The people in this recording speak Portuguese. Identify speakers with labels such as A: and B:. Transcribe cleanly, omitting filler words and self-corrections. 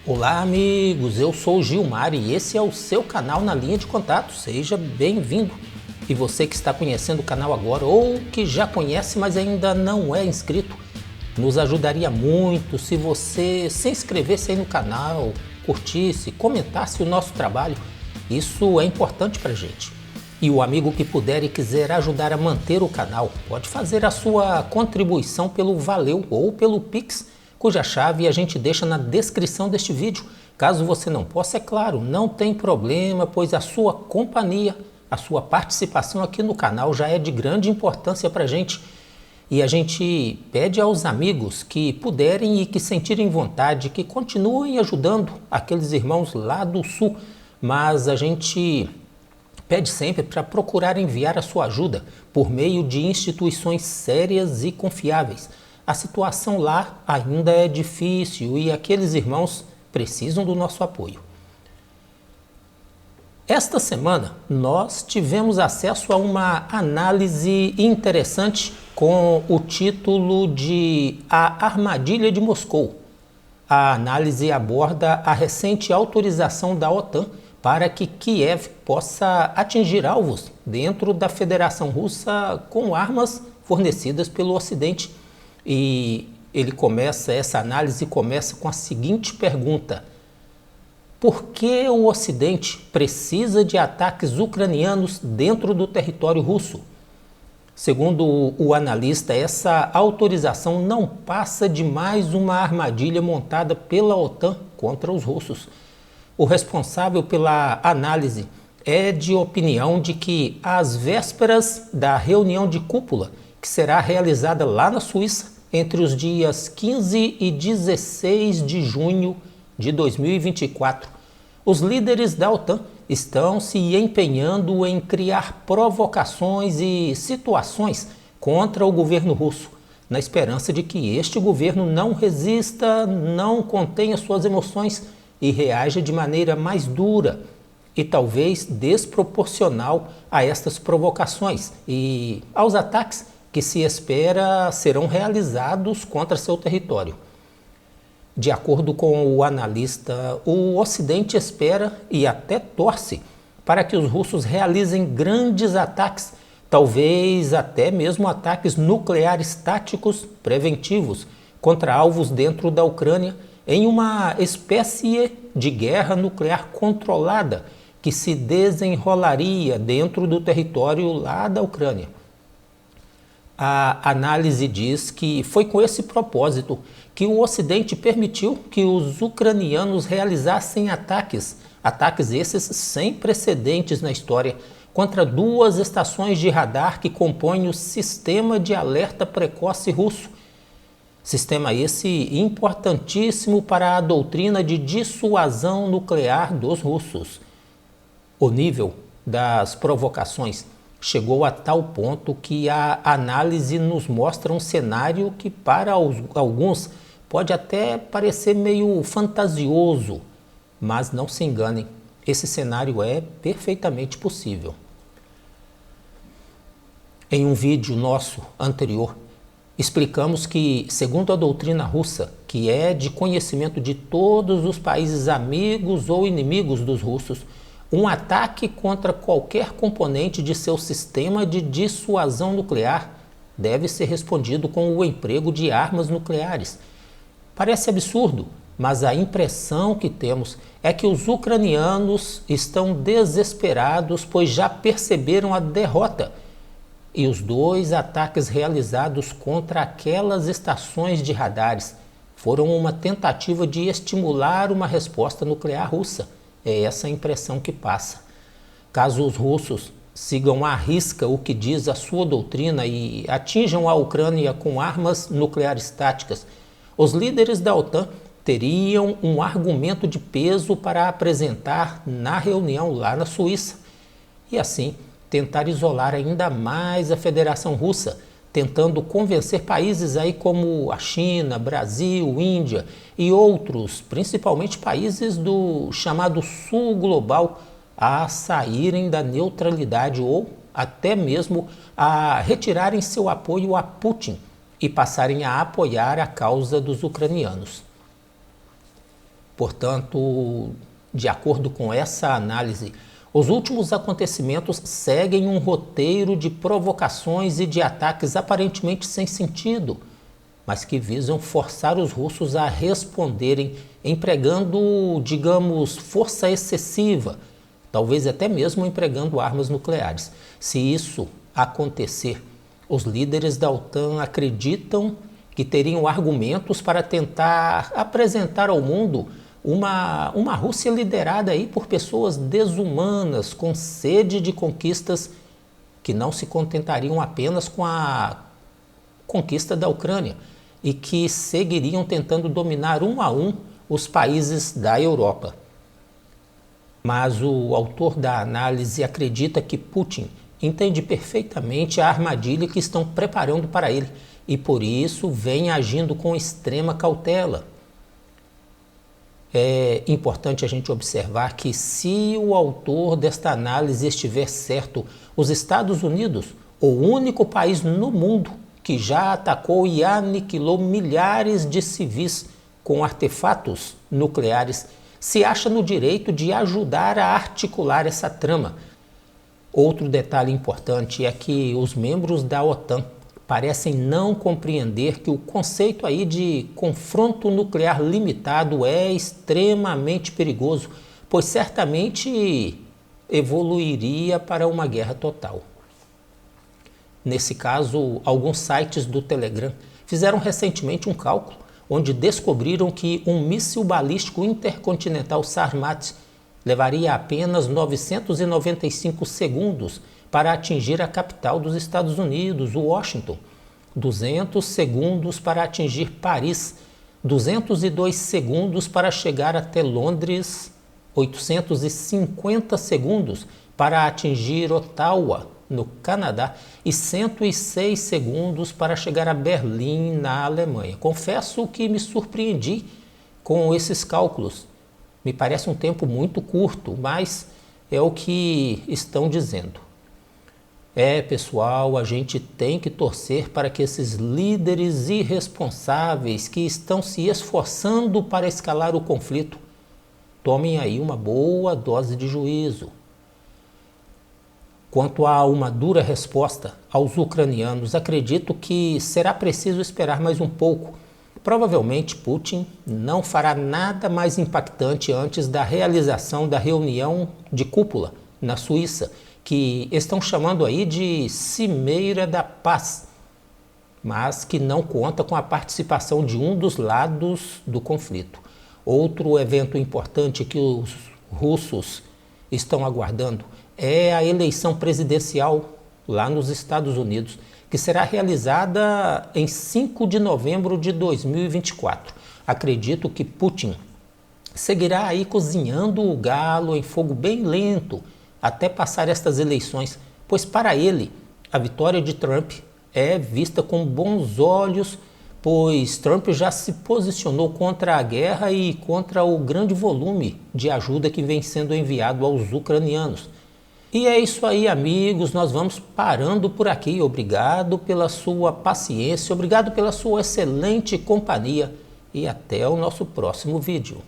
A: Olá amigos, eu sou o Gilmar e esse é o seu canal Na Linha de Contato, seja bem-vindo. E você que está conhecendo o canal agora ou que já conhece, mas ainda não é inscrito, nos ajudaria muito se você se inscrevesse aí no canal, curtisse, comentasse o nosso trabalho, isso é importante pra gente. E o amigo que puder e quiser ajudar a manter o canal, pode fazer a sua contribuição pelo Valeu ou pelo Pix, cuja chave a gente deixa na descrição deste vídeo. Caso você não possa, é claro, não tem problema, pois a sua companhia, a sua participação aqui no canal já é de grande importância para a gente. E a gente pede aos amigos que puderem e que sentirem vontade, que continuem ajudando aqueles irmãos lá do sul, mas a gente pede sempre para procurar enviar a sua ajuda por meio de instituições sérias e confiáveis. A situação lá ainda é difícil e aqueles irmãos precisam do nosso apoio. Esta semana nós tivemos acesso a uma análise interessante com o título de A Armadilha de Moscou. A análise aborda a recente autorização da OTAN para que Kiev possa atingir alvos dentro da Federação Russa com armas fornecidas pelo Ocidente. E essa análise começa com a seguinte pergunta: por que o Ocidente precisa de ataques ucranianos dentro do território russo? Segundo o analista, essa autorização não passa de mais uma armadilha montada pela OTAN contra os russos. O responsável pela análise é de opinião de que, às vésperas da reunião de cúpula, que será realizada lá na Suíça, entre os dias 15 e 16 de junho de 2024, os líderes da OTAN estão se empenhando em criar provocações e situações contra o governo russo, na esperança de que este governo não resista, não contenha suas emoções e reaja de maneira mais dura e talvez desproporcional a estas provocações e aos ataques que se espera serão realizados contra seu território. De acordo com o analista, o Ocidente espera e até torce para que os russos realizem grandes ataques, talvez até mesmo ataques nucleares táticos preventivos contra alvos dentro da Ucrânia, em uma espécie de guerra nuclear controlada que se desenrolaria dentro do território lá da Ucrânia. A análise diz que foi com esse propósito que o Ocidente permitiu que os ucranianos realizassem ataques esses sem precedentes na história, contra duas estações de radar que compõem o Sistema de Alerta Precoce Russo. Sistema esse importantíssimo para a doutrina de dissuasão nuclear dos russos. O nível das provocações chegou a tal ponto que a análise nos mostra um cenário que para alguns pode até parecer meio fantasioso, mas não se enganem, esse cenário é perfeitamente possível. Em um vídeo nosso anterior, explicamos que, segundo a doutrina russa, que é de conhecimento de todos os países amigos ou inimigos dos russos, um ataque contra qualquer componente de seu sistema de dissuasão nuclear deve ser respondido com o emprego de armas nucleares. Parece absurdo, mas a impressão que temos é que os ucranianos estão desesperados, pois já perceberam a derrota. E os dois ataques realizados contra aquelas estações de radares foram uma tentativa de estimular uma resposta nuclear russa. É essa a impressão que passa. Caso os russos sigam à risca o que diz a sua doutrina e atinjam a Ucrânia com armas nucleares táticas, os líderes da OTAN teriam um argumento de peso para apresentar na reunião lá na Suíça e assim tentar isolar ainda mais a Federação Russa, tentando convencer países aí como a China, Brasil, Índia e outros, principalmente países do chamado Sul Global, a saírem da neutralidade ou até mesmo a retirarem seu apoio a Putin e passarem a apoiar a causa dos ucranianos. Portanto, de acordo com essa análise, os últimos acontecimentos seguem um roteiro de provocações e de ataques aparentemente sem sentido, mas que visam forçar os russos a responderem empregando, digamos, força excessiva, talvez até mesmo empregando armas nucleares. Se isso acontecer, os líderes da OTAN acreditam que teriam argumentos para tentar apresentar ao mundo uma Rússia liderada aí por pessoas desumanas, com sede de conquistas que não se contentariam apenas com a conquista da Ucrânia e que seguiriam tentando dominar um a um os países da Europa. Mas o autor da análise acredita que Putin entende perfeitamente a armadilha que estão preparando para ele e por isso vem agindo com extrema cautela. É importante a gente observar que se o autor desta análise estiver certo, os Estados Unidos, o único país no mundo que já atacou e aniquilou milhares de civis com artefatos nucleares, se acha no direito de ajudar a articular essa trama. Outro detalhe importante é que os membros da OTAN parecem não compreender que o conceito aí de confronto nuclear limitado é extremamente perigoso, pois certamente evoluiria para uma guerra total. Nesse caso, alguns sites do Telegram fizeram recentemente um cálculo onde descobriram que um míssil balístico intercontinental Sarmat levaria apenas 995 segundos para atingir a capital dos Estados Unidos, Washington, 200 segundos para atingir Paris, 202 segundos para chegar até Londres, 850 segundos para atingir Ottawa, no Canadá, e 106 segundos para chegar a Berlim, na Alemanha. Confesso que me surpreendi com esses cálculos. Me parece um tempo muito curto, mas é o que estão dizendo. Pessoal, a gente tem que torcer para que esses líderes irresponsáveis que estão se esforçando para escalar o conflito tomem aí uma boa dose de juízo. Quanto a uma dura resposta aos ucranianos, acredito que será preciso esperar mais um pouco. Provavelmente Putin não fará nada mais impactante antes da realização da reunião de cúpula na Suíça, que estão chamando aí de Cimeira da Paz, mas que não conta com a participação de um dos lados do conflito. Outro evento importante que os russos estão aguardando é a eleição presidencial lá nos Estados Unidos, que será realizada em 5 de novembro de 2024. Acredito que Putin seguirá aí cozinhando o galo em fogo bem lento até passar estas eleições, pois para ele a vitória de Trump é vista com bons olhos, pois Trump já se posicionou contra a guerra e contra o grande volume de ajuda que vem sendo enviado aos ucranianos. E é isso aí, amigos, nós vamos parando por aqui. Obrigado pela sua paciência, obrigado pela sua excelente companhia e até o nosso próximo vídeo.